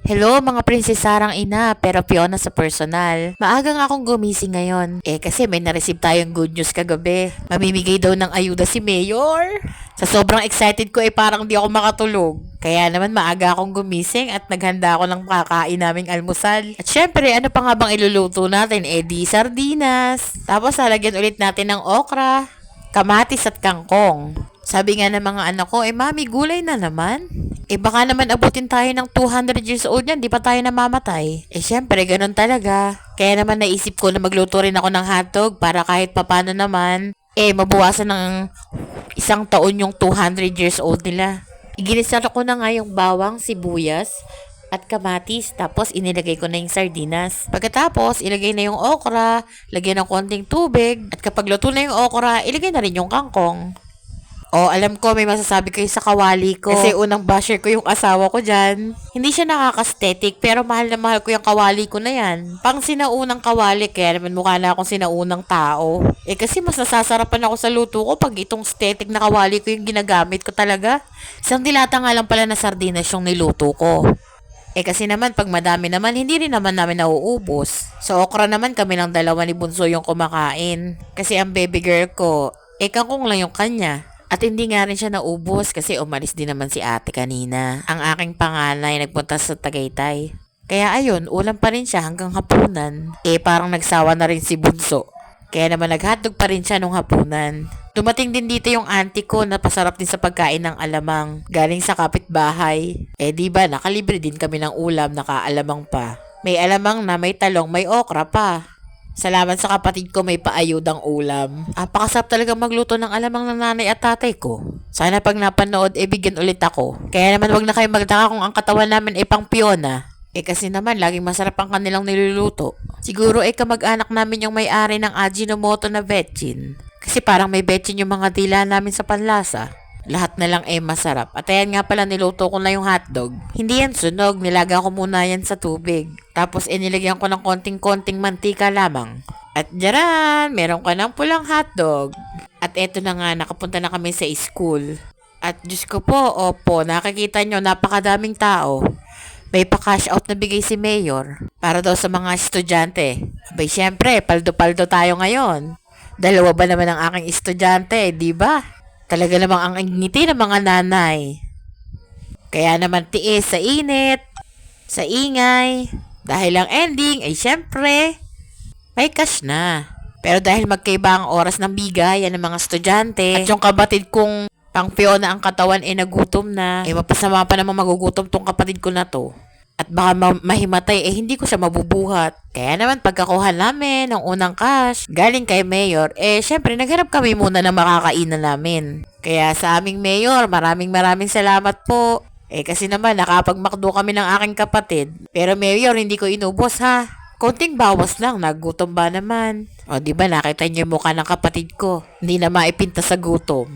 Hello mga prinsesarang ina, pero Fiona sa personal. Maaga nga akong gumising ngayon. Kasi may na-receive tayong good news kagabi. Mamimigay daw ng ayuda si Mayor. Sa sobrang excited ko parang di ako makatulog. Kaya naman maaga akong gumising at naghanda ako ng kakain naming almusal. At syempre, ano pa nga bang iluluto natin? Di sardinas. Tapos lalagyan ulit natin ng okra, kamatis at kangkong. Sabi nga ng mga anak ko, mami, gulay na naman. Baka naman abutin tayo ng 200 years old yan, di pa tayo namamatay. Syempre, ganun talaga. Kaya naman naisip ko na magluto rin ako ng hotdog para kahit papano naman, mabawasan ng isang taon yung 200 years old nila. Iginisar ko na nga yung bawang, sibuyas, at kamatis. Tapos, inilagay ko na yung sardinas. Pagkatapos, ilagay na yung okra, lagyan ng konting tubig, at kapag luto na yung okra, ilagay na rin yung kangkong. Alam ko may masasabi kayo sa kawali ko. Kasi unang basher ko yung asawa ko dyan. Hindi siya nakaka-aesthetic pero mahal na mahal ko yung kawali ko na yan. Pang sinaunang kawali kaya naman mukha na akong sinaunang tao. Kasi mas nasasarapan ako sa luto ko pag itong aesthetic na kawali ko yung ginagamit ko talaga. Isang dilata nga lang pala na sardinas yung niluto ko. Kasi naman pag madami naman hindi rin naman namin nauubos. Sa okra naman kami ng dalawa ni Bunso yung kumakain. Kasi ang baby girl ko, kangkong lang yung kanya. At hindi nga rin siya naubos kasi umalis din naman si ate kanina. Ang aking panganay nagpunta sa Tagaytay. Kaya ayun, ulam pa rin siya hanggang hapunan. Parang nagsawa na rin si Bunso. Kaya naman naghotdog pa rin siya nung hapunan. Dumating din dito yung auntie ko na pasarap din sa pagkain ng alamang. Galing sa kapitbahay. Diba, nakalibre din kami ng ulam, nakaalamang pa. May alamang na may talong, may okra pa. Salamat sa kapatid ko may paayudang ulam. Pakasarap talaga magluto ng alamang ng nanay at tatay ko. Sana pag napanood, bigyan ulit ako. Kaya naman wag na kayo magtaka kung ang katawan namin pang Fiona. Kasi naman, laging masarap ang kanilang niluluto. Siguro kamag-anak namin yung may-ari ng Ajinomoto na vetchin. Kasi parang may vetchin yung mga dila namin sa panlasa. Lahat na lang masarap. At ayan nga pala niluto ko na yung hotdog. Hindi yan sunog, nilaga ko muna yan sa tubig. Tapos nilagyan ko ng konting-konting mantika lamang. At diyan, meron ka ng pulang hotdog. At eto na nga, nakapunta na kami sa school. At Diyos ko po, opo, nakikita nyo, napakadaming tao. May pa-cash out na bigay si Mayor para daw sa mga estudyante. Abay, syempre, paldo-paldo tayo ngayon. Dalawa ba naman ang aking estudyante, di ba? Talaga namang ang ngiti ng mga nanay. Kaya naman tiis sa init, sa ingay. Dahil ang ending ay syempre, may cash na. Pero dahil magkaiba ang oras ng bigayan ng mga estudyante, at yung kapatid kong pang Fiona ang katawan nagutom na, mapasama pa naman magugutom tong kapatid ko na to. At baka mahimatay, hindi ko siya mabubuhat. Kaya naman pagkakuha namin ng unang cash, galing kay Mayor, syempre naghanap kami muna ng makakainan namin. Kaya sa aming Mayor, maraming salamat po. Kasi naman nakapagmakdo kami ng aking kapatid. Pero Mayor, hindi ko inubos ha. Konting bawas lang, nagutom ba naman? Di ba nakita niyo yung mukha ng kapatid ko? Hindi na maipinta sa gutom.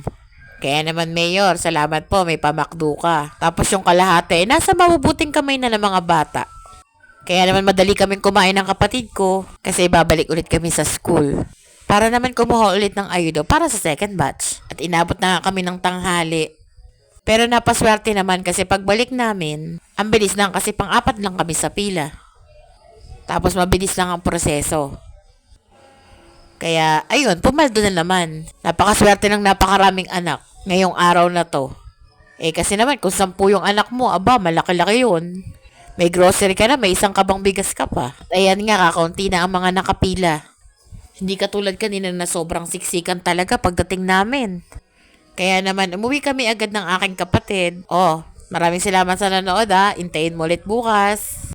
Kaya naman Mayor, salamat po, may pamakdo ka. Tapos yung kalahati, nasa mabubuting kamay na ng mga bata. Kaya naman madali kaming kumain ng kapatid ko kasi babalik ulit kami sa school. Para naman kumuha ulit ng ayudo para sa second batch. At inabot na nga kami ng tanghali. Pero napaswerte naman kasi pagbalik namin, ang bilis lang kasi pang-apat lang kami sa pila. Tapos mabilis lang ang proseso. Kaya, ayun, pumaldo na naman. Napakaswerte ng napakaraming anak ngayong araw na to. Kasi naman, kung 10 yung anak mo, malaki-laki yun. May grocery ka na, may isang kabang bigas ka pa. Ayan nga, kakaunti na ang mga nakapila. Hindi katulad kanina na sobrang siksikan talaga pagdating namin. Kaya naman, umuwi kami agad ng aking kapatid. Maraming salamat sa nanood Intayin mo ulit bukas.